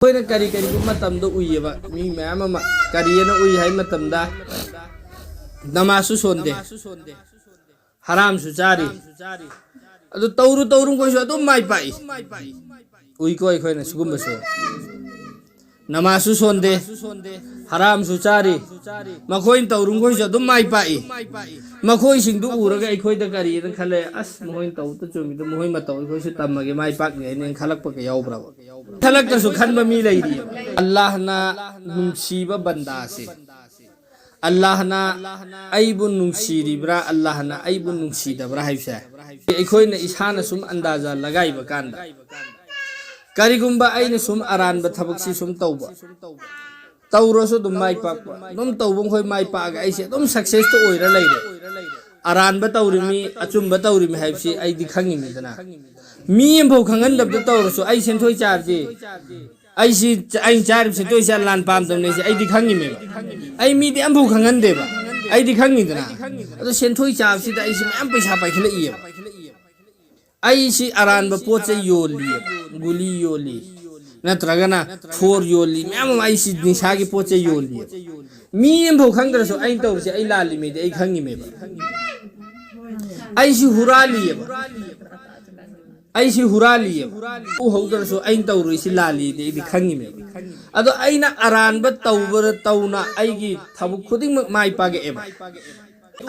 कोई करी करी मतम उयेबा मी मैम करी उई है मतमदा नमाजु सोंदे हराम चारी तौरू तौरू कोई माई पाई उई को अखोना सिगुम्बसो नमाजु सोंदे हराम चारी मखोइन तौरू कोई माई पाई मखोई सिंदु उरगा अखोइदा करी खले अस मोइन तौ तो चुमिद मोइ मतौ अखोइसु तमगे माई पाकने ने खलक पके याउब्राव खलक तसु खनबा मी लैरी अल्लाह ना नुंसीबा बंदा से अल्लाह ना अइबु नुंसीरिब्रा अल्लाह ना अइबु नुंसीदब्रा हाइबसे अखोइना इसाना सुम अंदाजा लगाइबा कांदा करिगुम्बा आइना सुम अरानबा थबकसी सुम तौबा तौरसु दुम माई पाकबा दुम तौबम खोइ माई पाक आइसे दुम सक्सेस तो ओइरा लैरे अरानबा तौरिमी अचुम्बा तौरिमी हाइबसी आइदि खंगिमिदना मी एम्फौ खंगनदब तौरसु आइ सेंथोइ चारजे आइसी आइ चारिब सेंथोइ चा लान पामदमनेसे आइदि खंगिमेबा आइ मीदि एम्फौ खंगनदेबा आइदि खंगिदना अदो सेंथोइ चाबसिदा आइसी मैम पैसा पाइखलइए आइसी अरानबा पोचे योली गुली योली नत्रगना फोर योली मैम आइसी निसागी पोचे योली मी एम्फौ खंगदरसु आइ तौरसे आइ लालिमेदि आइ खंगिमेबा आइसी हुरालिएबा आइसी हुरालिए उहौदरसु आइन तौरुइसी लालिदि इदि खंगिमेबा अदो आइना अरानबा तौबर तौना आइगी थबुक खुदिंग माइ पागेबा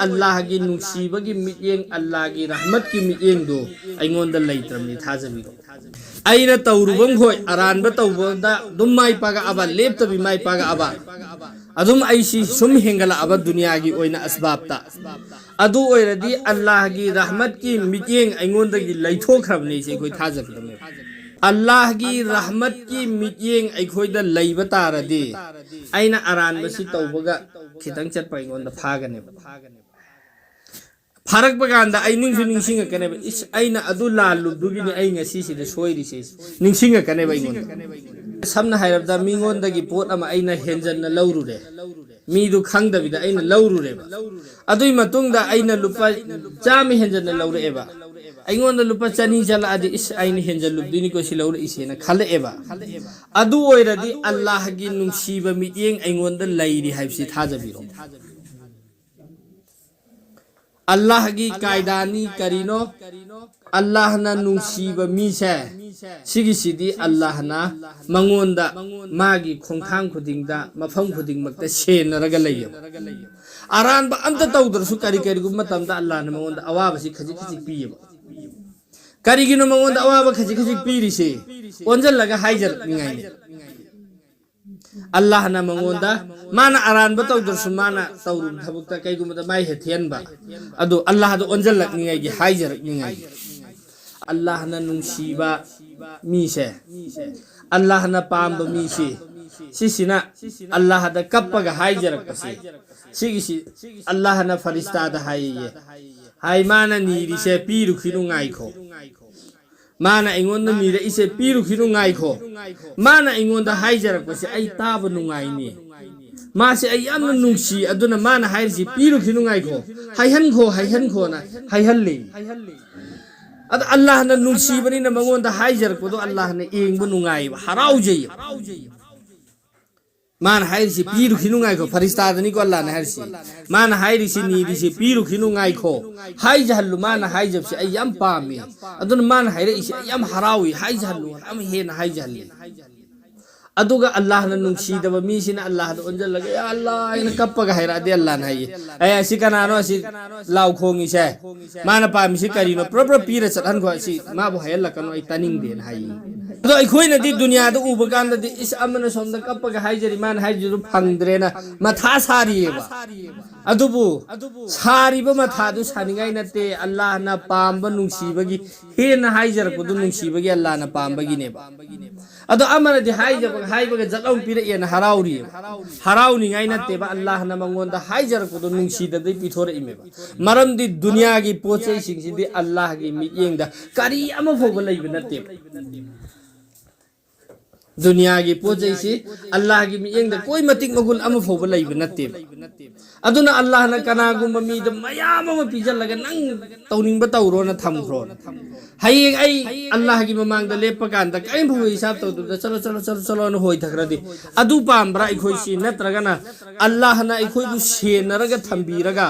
अल्लाह की नुसीबगी मियेंग अल्लाह की रहमत की मियेंग दो आइंगोंदा लैत्रमनि थाजबिरो आइना तौरुबम खोय अरानबा तौबदा दुम माइ पागा अबा लेपतबि माइ पागा अबा अदुम आइसी सुम हेंगला अबा दुनिया की ओइना असबाबता अदु ओइरदी अल्लाह की रहमत की मियेंग आइंगोंदगी लैथोख्रबनि से कोइ थाजबदमे अल्लाह की रहमत की मियेंग आइखोइदा लैबा तारदी आइना अरानबसी तौबगा खितंग चटपा आइंगोंदा फागने फरक बगांदा आई निंगसु निंगसिंग कनेबा इस आइना अदु लालुदुगिनि आई ngasi सिदा सोइरिसे निंगसिंग कनेबा आइंगोंदा समना हाइरबदा मिंगोंदगी पोट अमा आइना हेंजन लौरुरे मीदु खंगदबिदा आइना लौरुरेबा अदुई मतुंगदा आइना लुपा चामी हेंजन लौरेबा आइंगोंदा लुपा चनी चला आदि इस आइना हेंजन लुबदिनि को सि लौरे इसेना खलेबा अदु ओइरदी अल्लाह की नुंसीबा मियेंग आइंगोंदा लैरि हाइबसि थाजबिरो अल्लाह की कायदानी करीनो अल्लाह ना नुंसीबा मीसे सिगिसिदी अल्लाह ना मंगोंदा मागी खोंखांग खुदिंगदा मफम खुदिंगमक्ता सेनरगा लैयो अरानबा अंत तौदरसु करी करीगुम मतमदा अल्लाह ना मंगोंदा अवाबसि खजि खजि पियेबा करीगिनो मंगोंदा अवाबा खजि खजि पिरिसे ओंजलगा हाइजर निंगाइने अल्लाह ना मंगोंदा माना अरानबा तौदरसु माना तौरुम थबुक्ता कैगुमदा माइ हेथियनबा अदो अल्लाह दो ओंजलक निंगाइगी हाइजर निंगाइ अल्लाह ना नुंसीबा मीसे अल्लाह ना पामबा मीसे सिसिना अल्लाह दा कप्पगा हाइजरकपसे सिगिसि अल्लाह ना फरिश्ता दा हाइये हाइ माना नीरिसे पीरुखिनु गाइखो माना इंगोंदा नीरे इसे पीरुखिनु गाइखो माना इंगोंदा हाइजरकपसे आई ताबा नुगाइनी मासे आई यामना नुंसी अदुना माना हाइरसि पीरुखिनु गाइखो हाइहनखो ना हाइहल्ली अद अल्लाह ना नुंसीबनि ना मंगोंदा हाइजरकपदो अल्लाह ना एंगबु नुगाइबा हराउजै मान हाइरसि पीरुखिनु गाइखो फरिश्तादनि को अल्लाह ना हाइरसि मान हाइरसि नीरिसि पीरुखिनु गाइखो हाइजहल्लु मान हाइजबसि आई याम पामी अदुना मान हाइरे इसे याम हराउई हाइजहल्लु हम हेना हाइजहल्ली अदुगा अल्लाह ना नुंसीदबा मीसिना अल्लाह दा ओंजलगा या अल्लाह इना कप्पगा हाइरादे अल्लाह ना हाइये ए असि कनानो असि लाउ खोंगिसे माना पामिसि करिनो प्रोप्र पीरा चथनखो असि माबु हायलकनो आई तनिंगदेन हाइये अदो अखोइनदि दुनियादा उबा कांददि इस अमना सोमदा कप्पगा हाइजरि मान हाइजरु फंगद्रेना मथा सारियेबा अदुबु सारिबा मथादु सानिंगाइ नते अल्लाह ना पामबा नुंसीबगी हेना हाइजरकदु नुंसीबगी अल्लाह ना पामबगिनेबा अदो अमरदि हाइबगा जलौ पिरेना हराउरि हराउनिंगाइ नतेबा अल्लाह ना मंगोंदा हाइजरकदु नुंसीददै पिथोरइमेबा मरमदि दुनिया की पोचै सिंगसिदि अल्लाह की मियेंगदा करी अमा फोबा लैबा नतेबा दुनिया की पोजै से अल्लाह की मियंग कोई मतिक मगुल अम फोब लैब नत्ते अदुना अल्लाह न कनागुम मीद मयाम अम पिजलग नंग तौनिंग तौरो न थमख्रो हयेंग आई अल्लाह की ममांग द लेप कांद कई भव हिसाब तौद चलो चलो चलो चलो न होय थखरदि अदु पाम्ब्रा इखोय सि नत्रगना अल्लाह न इखोय बु सेनरग थंबीरगा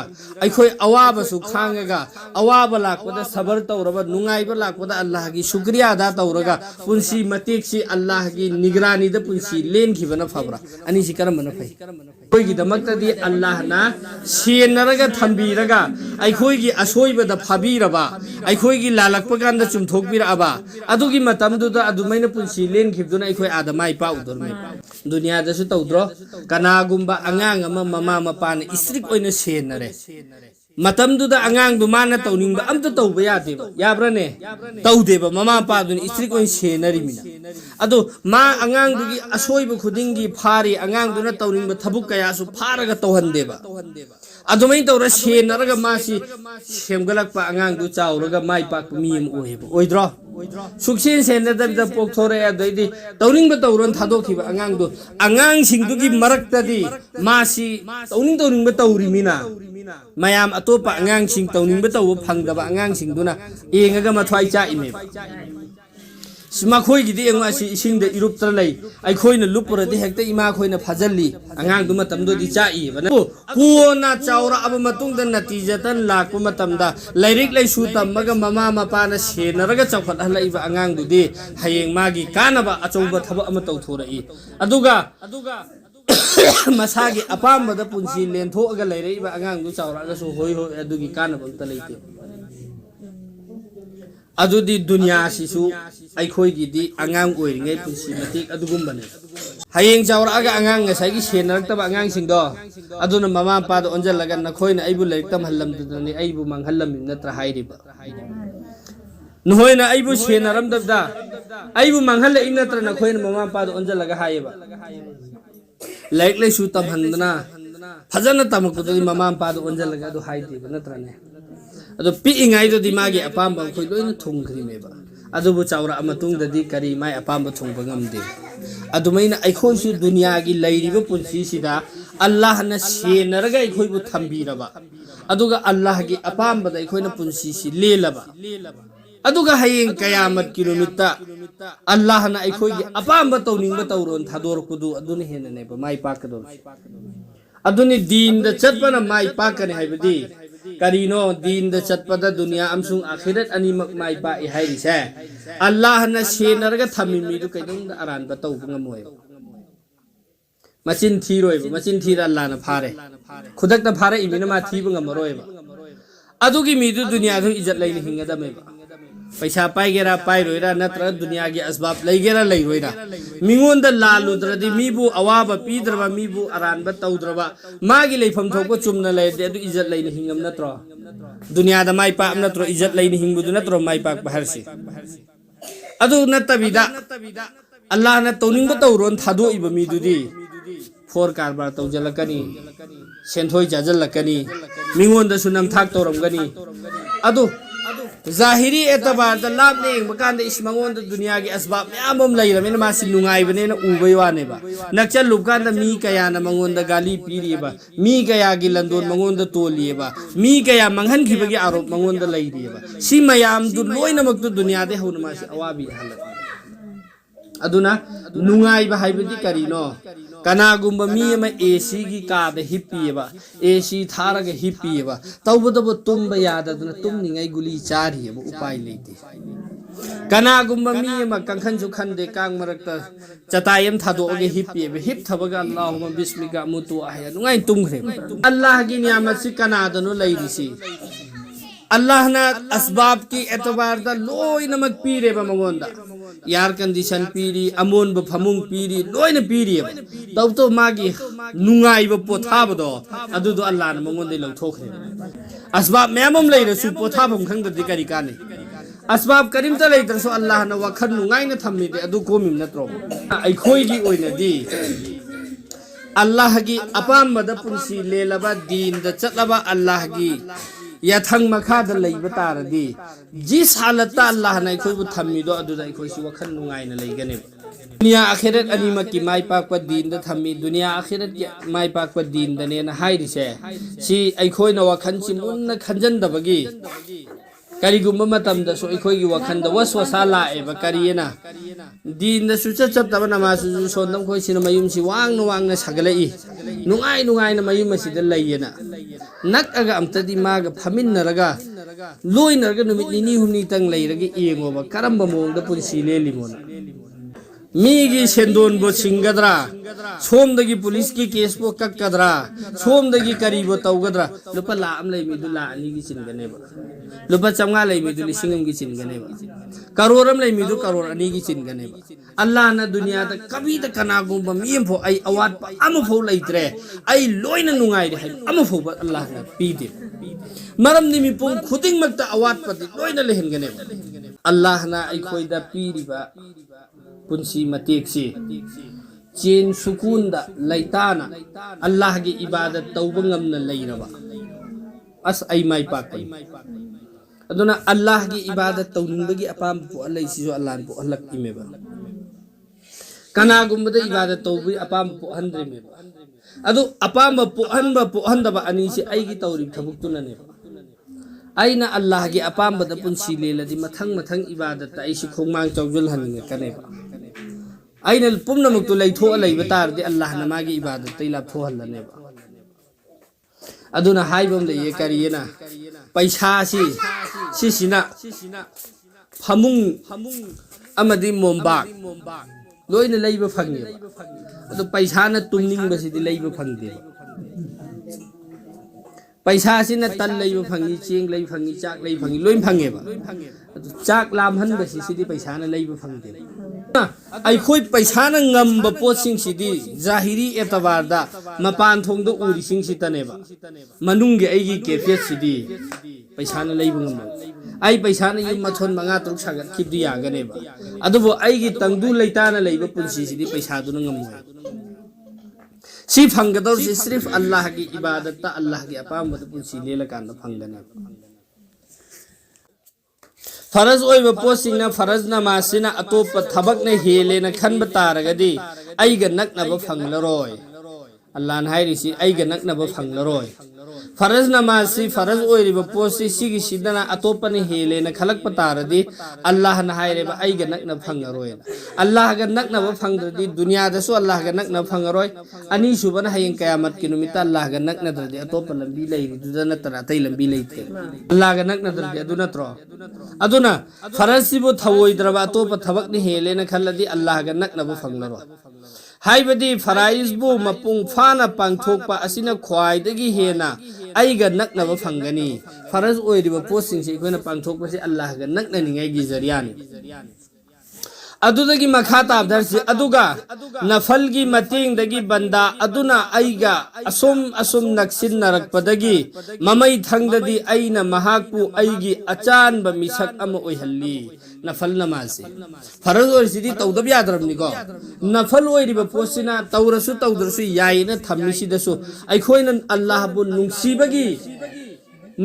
इखोय अवाबसु खांगगा अवाब लाकपदा सबर तौरब नुंगाइब लाकपदा अल्लाह की शुक्रिया अदा तौरगा पुंसी मतेक सि अल्लाह की निगरानी द पुंसी लेन खिबना फबरा अनि सि करमन फै कोई की दमक्तदी अल्लाह ना सेनरग थंबीरगा इखोय की असोयबद फाबीरबा इखोय की लालकप कांद चुमथोकबिरबा अदुगी मतमदुदा अदुमैन पुंसी लेन खिबदुना इखोय आदमाई पाउदुरमै दुनिया दसु तौद्रो कनागुम्बा अंगांग अमा ममा मपान स्ट्रिक ओइना सेनरे मतमदुदा अंगांग दु माना तौनिंगबा अमत तौबा यादेबा याब्रने तौदेबा ममा पादुनि स्ट्रिक ओइन सेनरी मिना अदो मा अंगांग दुगी असोयबा खुदिंगी फारी अंगांग दुना तौनिंगबा थबुक कयासु फारगा तौहनदेबा अदुमै तौरा सेनरगा मासी सेमगलकपा अंगांग दु चाउरगा माइ पाकपा मी अम ओहेबा ओइद्रो सुक्सेन सेनदबदा पोक्थोरे अदैदि तौनिंगबा तौरन थादोखिबा अंगांग दु अंगांग सिंगदुगी मरक्तदी मासी तौनिंगबा तौरिमिना मयाम अतोपा अंगांग सिंग तौनिंगबा तौबा फंगदबा अंगांग सिंगदुना एंगगा मथ्वाइ चाइमेबा मखोई गिदी एंग असि इसिंग द इरुप तर लै अखोइना लुपुरदि हेक्ता इमा खोइना फजल्ली अंगांग दु मतमदो दि चाइ बना कोना चाउरा अब मतुंग द नतीजतन लाकु मतमदा लैरिक लैसु तमगा ममा मपाना सेनरगा चौखत हलैबा अंगांग दुदि हयेंग मागी कानबा अचौबा थबा अमा तौथोरई अदुगा मसागी अपामबदा पुंसी लेंथोगा लैरैबा अंगांग दु चाउरागासु होय होय अदुगी कानबा अमता लैते अदुदी दुनिया सिसु अखोइगिदी अंगांग ओइरिङै पुंसी मतिक अदुगुम्बने हयेंग चाउरागा अंगांग ngसाइगी सेनरक्तबा अंगांग सिंगदो अदुना ममा पाद ओंजलगा नखोइना अइबु लैरक्तम हल्लमदुदनि अइबु मांगहल्लमि नत्रा हाइरिबा नहोइना अइबु सेनरमदबदा अइबु मांगहल्ल इनत्र नखोइना ममा पाद ओंजलगा हाइबा लाइक लैसु तमहंदना फजना तमकुदि ममा पाद ओंजलगा दु हाइदिबा नत्रने अदो पिइङाइ दो दिमागी अपाम खोइ लोइना थुंग्रिमेबा अदुबु चाउरा अमतुंगदि करी माइ अपाम थुंगबा ngamde अदुमैना अखोइसु दुनिया की लैरिबा पुंसी सिदा अल्लाह न सेनरगा अखोइबु थंबीरबा अदुगा अल्लाह की अपामबदा अखोइना पुंसी सि लेलबा अदुगा हयेंग कयामत किलोमीटर अल्लाह न अखोइगी अपामबा तौनिंगबा तौरोन थादोरकुदु अदुनि हेननेबा माइ पाकदो अदुनि दीन द चतपना माइ पाकने हाइबदी करीनो दीन द चतपदा दुनिया अमसुंग आखिरत अनिमक माइ पा हाइरिसे अल्लाह न सेनरगा थमिमिदु कैदुंग अरानबा तौबा ngमोय मचिन थीरोयबा मचिन थीरा अल्लाह न फारे खुदक न फारे इमिना मा थीबा ngमरोयबा अदुगी मिदु दुनिया दु इज्जत लैनि हिंगदमेबा पैसा पाइगेरा पाइरोइरा नत्र दुनिया की असबाब लैगेरा लैरोइरा मिंगोंद लालुद्रदि मीबु अवाबा पीद्रबा मीबु अरानबा तौद्रबा मागी लैफम थोको चुमना लैदे अदु इज्जत लैनि हिंगम नत्रो दुनिया द माइ पाप नत्रो इज्जत लैनि हिंगबुदु नत्रो माइ पाक बहरसी अदु नत्तबिदा अल्लाह न तौनिंगबा तौरोन थादो इबा मीदुदि फोर कारबार तौजलकनी सेंथोय जाजलकनी मिंगोंद सुनम थाक तौरमगनी अदु जाहिरी एतबार द लाभने बकान इस मंगोन दुनिया की असबाब म्याम लैरमेन मासी नुंगाइबनेन उबै वानेबा नक्चल लुबकान मी कया न मंगोन द गाली पीरिबा मी कया की लंदोन मंगोन द तोलिएबा मी कया मंगहन खिबगी आरोप मंगोन द लैरिएबा सी मयाम दु लोइनमक दु दुनिया दे हौन मासी अवाबी हल अदुना नुंगाइबा हाइबदी करिनो कनागुम्बा मी अमा एसी की काद हिप्पीबा एसी थारगा हिप्पीबा तौबदबो तुम्बा याददुना तुमनिङै गुली चारिएबा उपाय लेते कनागुम्बा मी अमा कंखनसु खंदे कांग मरक्ता चतायम थादोगे हिप्पीबा हिप थबगा अल्लाहुम्मा बिस्मिका मुतु आया नुङै तुमख्रे अल्लाह की नियामत से कनादनो लैरिसी अल्लाह ना असबाब की एतबार दा लोइनमक पीरेबा मंगोंदा यार कंडीशन पीरी अमोन ब फमुंग पीरी लोइन पीरी तब तो मागी नुंगाई ब पोथाबदो अदुदो अल्लाह न मंगोंदे लौथोखरे असबाब मैमम लैरसु पोथाबम खंगदि करी काने असबाब करीमता लैतरसु अल्लाह न वखन नुंगाई न थम्मिदे अदु कोमिम नत्रो अखोइगी ओइनदी अल्लाह की अपामद पुंसी लेलबा दीन द चतलबा अल्लाह की याथंग मखाद लैब तारदी जिस हालत अल्लाह न अखोइबु थम्मिदो अदुदा अखोइसु वखन नुंगाइना लैगने दुनिया आखिरत अनिमक की माई पाक दीन द थमी दुनिया आखिरत की माई पाक दीन दने न हाइरिसे सी अखोय न वखन सी मुन्न खंजन दबगी करीगुम्बा मतम द सो अखोय की वखन द वसवसा लाएबा करियना दीन द सुचत चत तब नमाज सोंदम खोय सिन मयुम सी वांग न सगलई नुंगाई न मयुम सी द लैयना नक अगा अमतदी माग फमिन नरगा लोय नरगा नुमित निनी हुनी तंग लैरगे एंगोबा करंबा मोंग द पुलिस लेलिमोना मीगी सेंदोन बो सिंगद्रा सोमदगी पुलिस की केस बो कक्कद्रा सोमदगी करीबो तौगद्रा लुपा लाम लई मिदु ला अनि की चिनगनेबा लुपा चंगा लई मिदु लिसिंगम की चिनगनेबा करोड़म लई मिदु करोड़ अनि की चिनगनेबा अल्लाह ना दुनिया ता कभी ता कनागुंबा मीम फो आई अवाद पा अम फो लैत्रे आई लोइना नुंगाई रे अम फो बा अल्लाह ना पीदे मरम निमि पुंग खुदिंग मक्ता अवाद पति लोइना लेहनगनेबा अल्लाह ना आई खोइदा पीरिबा पुंसी मतेक्सी चेन सुकून दा लैताना अल्लाह की इबादत तौबंगम न लैरबा अस आई माई पाकई अदुना अल्लाह की इबादत तौनिंबगी अपाम पो लैसिसो अल्लाह पो हलक इमेबा कनागुम्बदा इबादत तौबी अपाम पो हंद्रेमेबा अदु अपाम पो हंदबा अनीसी आईगी तौरी थबुक्तुननेबा आईना अल्लाह की अपाम बदा पुंसी लेलदी मथंग इबादत आईसी खोंगमांग चौजुल हनिंगे कनेबा आईना पुमनमुक्तु लैथो लैबा तारदि अल्लाह न मागी इबादत तै लाथो हल्लनेबा अदुना हाइबम लैये करियना पैसा सिसिना फमुंग अमदि मोमबाग लोइना लैबा फंगे अदु पैसा न तुमनिंग बसिदि लैबा फंगदे पैसा सिना तन लैबा फंगी चेंग लैबा फंगी चाक लैबा फंगी लोइन फंगेबा अदु चाक लामहन बसिदि पैसा न लैबा फंगदे अखोई पैसा ngamba पोसिंग सिदी जाहिरी एतबारदा मपान थोंग दो उरी सिंग सितनेबा मनुंगे आईगी कैफे सिदी पैसा न लैबा ngam आई पैसा न यम मथोन मंगा तुक सागत खिबदि यागनेबा अदुबो आईगी तंगदु लैताना लैबा पुंसी सिदी पैसा दुन ngam सी फंगदौर से सिर्फ अल्लाह की इबादत ता अल्लाह की अपाम पुंसी लेला कान फंगदने फरज ओइबा पोसिंगना फरज नमासिना अतोप थबक ने हेलेना खनब तारगदी आइगा नकनबा फंगलरोय अल्लाह न हाइरिसी आइगा नकनबा फंगलरोय फरज नमासी फरज ओइरिबा पोसि सिगी सिदना अतोप ने हेलेना खलक पतारदी अल्लाह न हाइरेबा आइगा नकनब फंगरोय अल्लाह गा नकनबा फंगददी दुनिया दसो अल्लाह गा नकनब फंगरोय अनि सुबना हयें कयामत की नुमिता अल्लाह गा नकनदरदी अतोप लंबी लैरि दुदना तरा तै लंबी लैते अल्लाह गा नकनदरदी अदुना त्रो अदुना फरज सिबो थवोइद्रबा अतोप थबक ने हेलेना खल्लदी अल्लाह गा नकनबा फंगलरोय हाइबदी फराइजबु मपुंग फाना पांगथोकपा असिना ख्वाइदगी हेना आइगा नकनबा फंगनी फरज ओइरिबा पोस्टिंग से इखोना पांगथोकपसे अल्लाह गा नकननिंगाइगी जरियानी अदुदगी मखा ताबदरसी अदुगा नफल की मतेंग दगी बंदा अदुना आइगा असुम नक्सिन नरकपदगी ममई थंगददी आइना महाकपु आइगी अचान ब मिसक अम ओइहल्ली नफल नमाज फरज ओइसिदी तौदब यादरबनिको नफल ओइरिबा पोसिना तौदरसु याइना थम्मिसिदसु आइखोइना अल्लाह बु नुंगसिबगी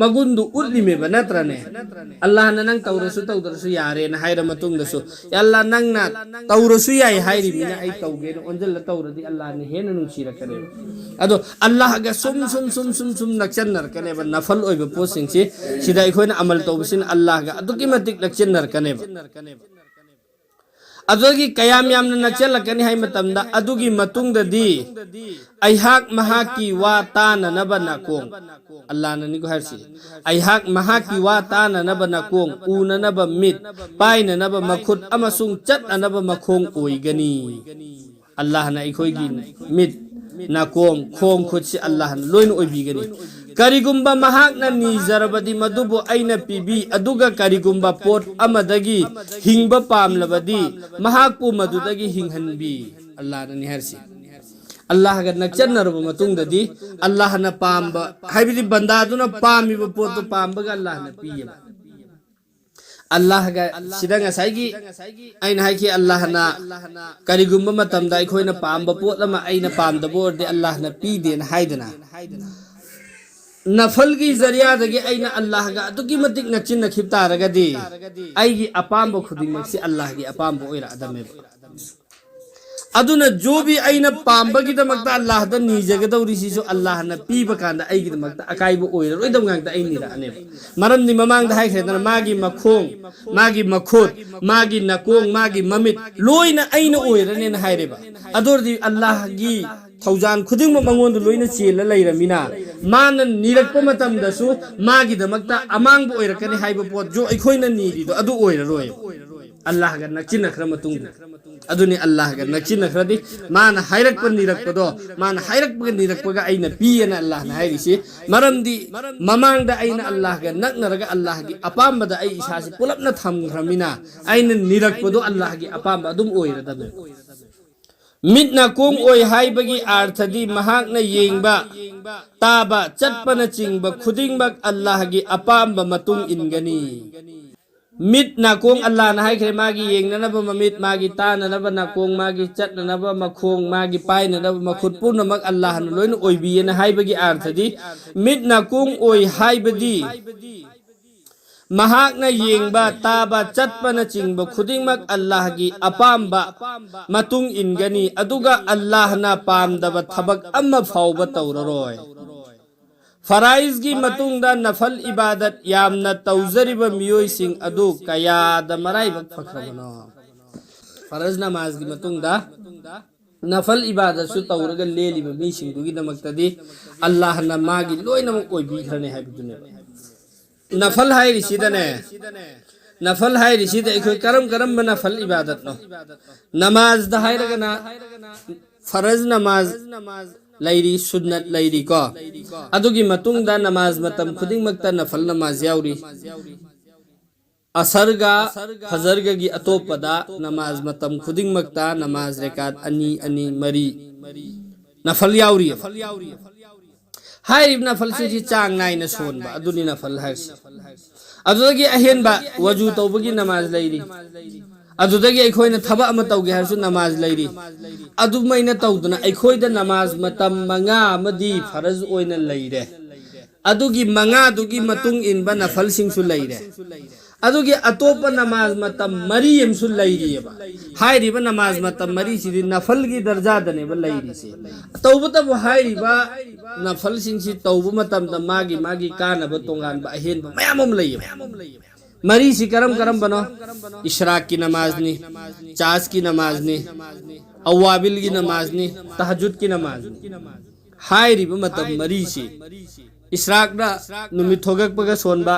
मगुंदु उल्लिमेबा नत्रने अल्लाह ना नंग तौदरसु यारे ना हाइरा मतुंगदसु अल्लाह नंग ना तौरसु याइ हाइरि मिना आई तौगे न ओंजल तौरदी अल्लाह ने हेन नुंगसिरकने अदो अल्लाह गा सुम नक्चन नरकनेबा नफल ओइबा पोसिंग से सिदा इखोइना अमल तौबसिन अल्लाह गा अदुकी मतिक नक्चन नरकनेबा अदुगी कयाम याम नक्चन लकनी हाइ मतमदा अदुगी मतुंगददी अइहाक महाकी वा ताननबा नाकोंग अल्लाह ननी को हरसी अइहाक महाकी वा ताननबा नाकोंग उननबा मित पाइननबा मखुत अमसुंग चटनबा मखोंग ओइगनी अल्लाह ना इखोइगी मित नाकोंग खोंग खुदसी अल्लाह न लोइन ओइबिगनी करिगुम्बा महाकना निजरबदी मदुबो आइना पीबी अदुगा करिगुम्बा पोट अमदगी हिंगबा पामलबदी महाकपु मदुदगी हिंगहनबी अल्लाह ननी हरसी अल्लाह गा नक्चनरबा मतुंगददी अल्लाह न पामबा हाइबिदी बंदादुना पामिबा पोतो पामबगा अल्लाह न पीयबा अल्लाह गा सिदा ngसाइगी आइना हाइकी अल्लाह ना करिगुम्बा मतमदा अखोइना पामबा पोत अमा आइना पामदबो ओरदे अल्लाह न पीदेन हाइदना नफल की जरिया दगे आइना अल्लाह गा अदुकी मतिक नचिन नखिब तारगदी आइगी अपामबो खुदिमक से अल्लाह की अपामबो ओइरा अदमे अदुना जो भी अइना पाम्बगिदमक्ता अल्लाह दा निजगदौरिसिसु अल्लाह ना पीबा कांदा अइगिदमक्ता अकाइबो ओइररोइदम गांगता अइनिरा अने मरमदि ममांगदा हाइख्रेदना मागी मखोंग मागी मखोत मागी नकोंग मागी ममित लोइना अइना ओइरनेना हाइरेबा अदोरदि अल्लाह गी थौजान खुदिंग मंगोंद लोइना चेला लैरमिना मान निरक्पा मतमदसु मागिदमक्ता अमांगबो ओइरकनी हाइबो पोत जो अइखोइना निरिदो अदु ओइररोय अल्लाह गा नचिनखरा मतुंग अदुनी अल्लाह गा नचिनखरादि मान हाइरक्पा निरक्पदो मान हाइरक्पा निरक्पगा अइना पियना अल्लाह ना हाइरिसि मरमदि ममांगदा अइना अल्लाह गा नकनरगा अल्लाह गी अपामबदा अइ इसासि पुलपना थमखरमिना अइना निरक्पदो अल्लाह गी अपामबा अदुम ओइरदबे मिटना कोंग ओइ हाइबगी अर्थदि महाकना येंगबा ताबा चटपना चिंगबा खुदिंगबक अल्लाह गी अपामबा मतुंग इनगनी मिट नाकोंग अल्लाह ना हाइख्रे मागी येंगननबा ममित मागी ताननबा नाकोंग मागी चटननबा मखोंग मागी पाइननबा मखुत पुनमक अल्लाह ना लोइन ओइबियना हाइबगी अर्थदि मिट नाकोंग ओइ हाइबदि महाकना येंगबा ताबा चटपना चिंगबा खुदिंगमक अल्लाह गी अपामबा मतुंग इनगनी अदुगा अल्लाह ना पामदबा थबक अम्मा फावबा तौररोय फराइज की मतुंगदा नफल इबादत यामना तौजरिबा मियोइसिंग अदु कयादा मराइबक फखरबनो फरज नमाज की मतुंगदा नफल इबादत सु तौरगा लेलिबा मिसिंगदुगी दमक्तदि अल्लाह ना मागी लोइनमक ओइबिखरने हाइबदुने नफल हाइरिसिदने नफल हाइरिसिद एखोय करम करम नफल इबादत नो नमाज दा हाइरगना फरज नमाज लैरी सुन्नत लैरी को अदुगी मतुंगदा नमाज मतम खुदिंगमक्ता नफल नमाज याउरी असरगा फजरगा गी अतोपदा नमाज मतम खुदिंगमक्ता नमाज रेकात अनि अनि मरी नफल याउरी हाइरिब नफल से चांग नाइना सोनबा अदुनी नफल हाइरसि अदुदगी अहेनबा वजू तौबगी नमाज लैरी अदुदगी अखोइना थबा अमा तौगे हारसु नमाज लैरी अदुमैना तौदना अखोइदा नमाज मतम मंगा अमदी फरज ओइना लैरे अदुगी मंगा दुगी मतुंग इनबा नफल सिंगसु लैरे अदुगी अतोप नमाज मतम मरी एमसु लैरियबा हाइरिबा नमाज मतम मरी सिदि नफल की दर्जा दनेबा लैरिसि तौबतब हाइरिबा नफल सिंगसि तौब मतम द मागी मागी कानबा तोंगानबा अहेनबा मयामम लैयबा मरी सी करम करम बनो इशराक की नमाज नी चास की नमाज नी अवाबिल की नमाज नी तहज्जुद की नमाज हाइरिबा मतम मरी सी इशराक दा नुमित थोगकपगा सोनबा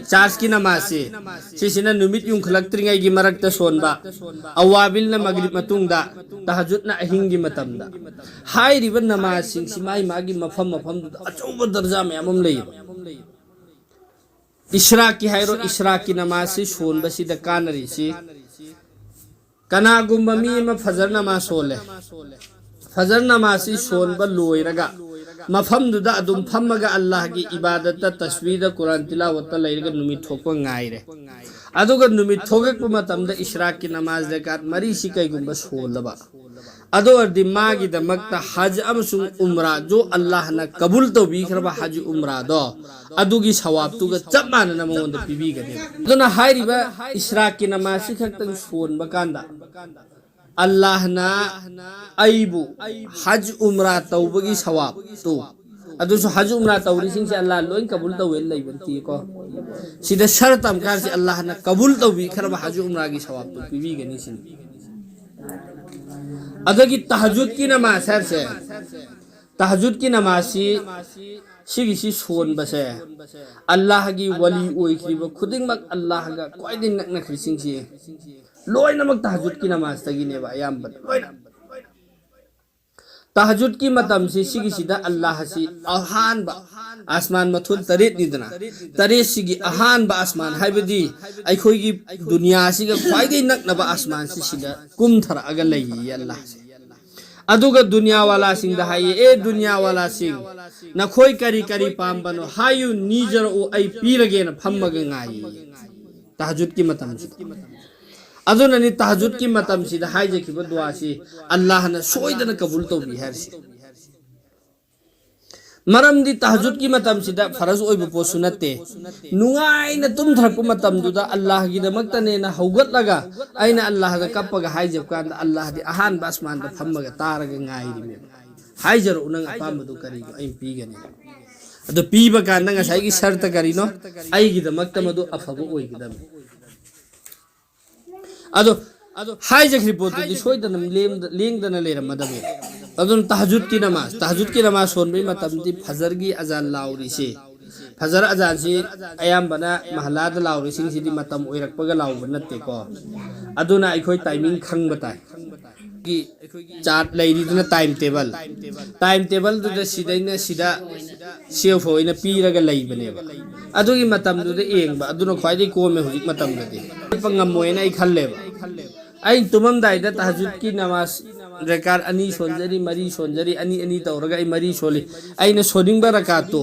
चास की नमाज से सिसिना नुमित युंखलक्त्रिंगाई गी मरक्ता सोनबा अवाबिल ना मगरिब मतुंगदा तहज्जुद ना अहिंगी मतमदा हाइरिबा नमाज सिंगसि माई मागी मफम मफम अचौबा दर्जा मयामम लैयबा इशराक की हाइरो इशराक की नमाज से सोनबा सिदा कानरिसि कनागुम्बा मी अमा फजर नमाज सोले फजर नमाज से सोनबा लोइरगा मफमदुदा अदुम फम्मगा अल्लाह की इबादत तस्वीर कुरान तिलावत लैरगा नुमित थोकपा गाइरे अदुगा नुमित थोगकपा मतमदा इशराक की नमाज रेकात मरी सि कैगुम्बा सोलबा अदो अर्दि मागी दमक्ता हज अमसुंग उम्रा जो अल्लाह ना कबूल तौबिखरबा हज उम्रा दो अदुगी सवाब तुगा चप मानना मंगोंदा पिबिगने अदुना हाइरिबा इशराक की नमाज सि खक्तंग सोनबा कांदा अल्लाह ना अइबु हज उम्रा तौबगी सवाब तो अदुसु हज उम्रा तौरिसिंग से अल्लाह लोइन कबूल तौवेल लैबंती को सिदा शर्त अमकार से अल्लाह ना कबूल तौबिखरबा हज उम्रा की सवाब तो पिबिगने सिन अदगी तहज्जुद की नमाज है तहज्जुद की नमाज सिगिसी सोनबसे अल्लाह की वली ओइख्रिबा खुदिंगमक अल्लाह गा क्वाइदिन नकनख्रिसिंगसि लोइनमक तहज्जुद की नमाज तगिनेबा अयाम्बा लोइना तहज्जुद की मतम से सिगिसिदा अल्लाह सि अहानबा आसमान मथुल तरेत निदना तरेत सिगी अहानबा आसमान हाइबदी अखोइगी दुनिया सिगा ख्वाइदि नकनबा आसमान सिदा कुमथरा अगा लैयि अल्लाह से अदुगा दुनिया वाला सिंह दा हाइए ए दुनिया वाला सिंह नखोइ करी करी पाम्बनो हायु नीजर ओ आई पीरगे न फम्मगा गाई तहज्जुद की मतम से अदुननि तहज्जुद की मतम सिदा हाइजेखिबा दुआ सि अल्लाह ना सोइदना कबूल तौबि हरसि मरमदी तहजुद की मतम सिदा फरज ओइब पोसु नते नुंगाई न तुम थरप मतम दुदा अल्लाह की दमक्तने न हौगत लगा आइना अल्लाह दा कपगा हाइजब कान अल्लाह दि अहान बासमान दा फम्मगा तारगा ngairi me हाइजर उनंग अपामदु करी आई पीगनी अदो पीबा कान nga sai gi शर्त करी नो आई gi दमक्त मदु अफबु ओइ gi दम अदो हाइजक रिपोर्ट दि सोइदनम लेंगदना लेरम मदबे अदुन तहजुद की नमाज सोनबे मतम दि फजर की अजान लाउरी से फजर अजान से अयाम बना महलाद लाउरी सिंग सिदि मतम ओइरकपगा लाउब नत्ते को अदुना अखोय टाइमिंग खंग बताय की चार्ट लेरिदुना टाइम टेबल दुदा सिदैना सिदा सेफ होइना पीरगा लैबनेबा अदुगी मतम दुदा एंगबा अदुना ख्वाइदि कोमे हुजिक मतम ददि पंगम मोयना आई खल्लेबा आई तुमम दाइदा तहजुद की नमाज रेकार अनि सोनजरी मरी सोनजरी अनि अनि तौरगा आई मरी सोली आइना सोनिंगबा रकातो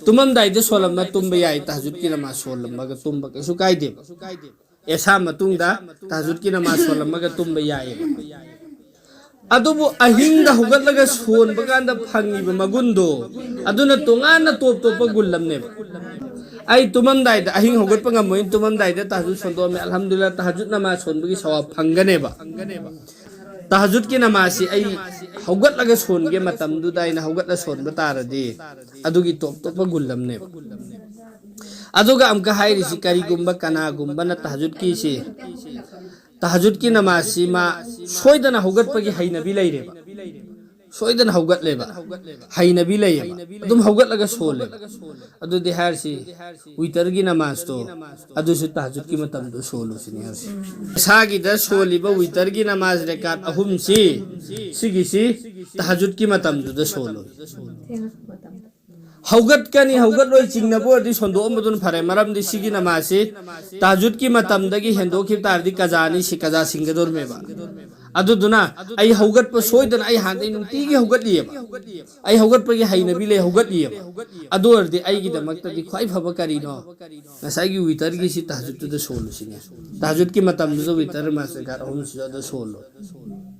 तुमम दाइदा सोलम तुमबा याई तहजुद की नमाज सोलमगा तुमबा केसु काइदे ऐसा मतुंगदा तहजुद की नमाज सोलमगा तुमबा याई अदुबु अहिंगदा हुगतलगा सोनबा कांदा फंगिबा मगुंदो अदुना तोंगाना टोप टोप गुल्लमनेबा आई तुमम दाइदा अहिंग हुगत पंगा मोइन तुमम दाइदा तहजुद सोंदो में अल्हम्दुलिल्लाह तहजुद नमाज सोनबगी सवाब फंगनेबा तहजुद की नमाज से आई हौगत लगे सोनगे मतम दुदाइना हौगत ल सोनबा तारदि अदुगी टोप टोप गुल्लमने अदुगा अमका हाइरिसि करिगुम्बा कनागुम्बा न तहजुद की से तहजुद की नमाज से मा सोइदना हौगत पगी हैनबी लैरेबा सोइदना हौगत लेबा हैनबी लैरेबा अदुम हौगत लगे सोले अदु दिहारसि वितर की नमाज तो अदुसु तहजुद की मतम दो सोलु सिनि हरसि सागी द सोलिबा वितर की नमाज रेकात अहुम सि सिगिसि तहजुद की मतम दो सोलु हौगत कनी हौगत लोय चिंगनबो दि सोंदो अमदुन फरे मरम दि सिगी नमाज से तहजुद की मतम दगी हेंदो खि तारदि कजानी सि कजा सिंगदोर मेबा अदुदुना आई हौगत प सोइदन आई हांदे नुंती की हौगत लियबा आई हौगत प की हैनबी ले हौगत लियबा अदुर दि आई की दमक तदि ख्वाइ फबा करी नो नसाई की वितर की सि तहजुद द सोलु सिने तहजुद की मतम दो वितर मा से गार हम सि द सोलु